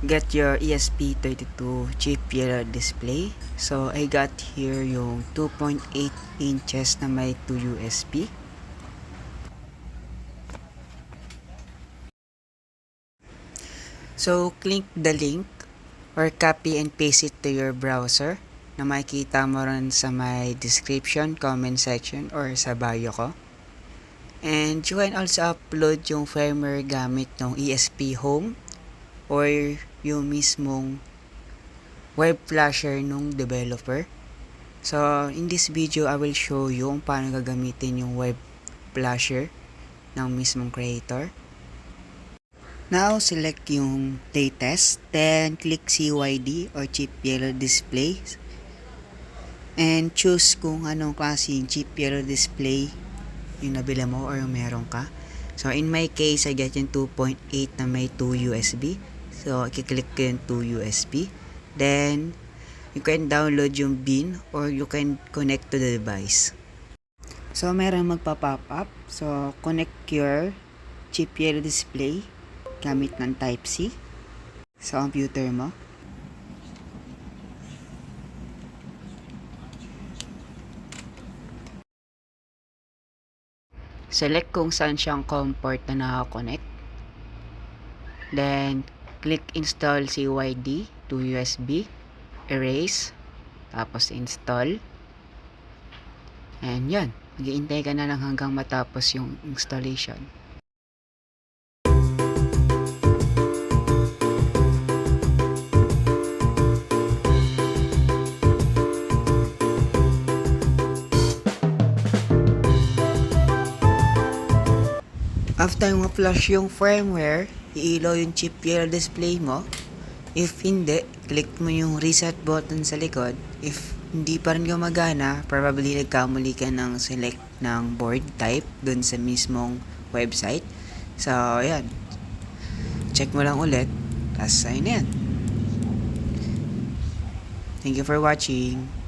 get your ESP32 chip yellow display. So I got here yung 2.8 inches na may 2 USB. So click the link or copy and paste it to your browser na makikita mo rin sa my description, comment section or sa bio ko. And you can also upload yung firmware gamit ng ESP Home or yung mismong web flasher nung developer. So in this video, I will show you kung paano gagamitin yung web flasher ng mismong creator. Now, select yung latest, then click CYD or chip yellow display and choose kung anong klaseng chip yellow display yung nabila mo or yung meron ka. So in my case, I get yung 2.8 na may 2 USB. So i-click ko yung 2 USB. Then you can download yung bin or you can connect to the device. So meron magpa-pop up. So connect your chip yellow display gamit ng Type-C sa computer mo. Select kung saan siyang COM port na nakakonect. Then, click install CYD to USB. Erase. Tapos install. And yan. Mag-iintay ka na lang hanggang matapos yung installation. After ma-flash yung firmware, iilaw yung chip yellow display mo. If hindi, click mo yung reset button sa likod. If hindi pa rin gumagana, probably nagkamali ka ng select ng board type dun sa mismong website. So, ayan. Check mo lang ulit. Tapos, ayun yan. Thank you for watching.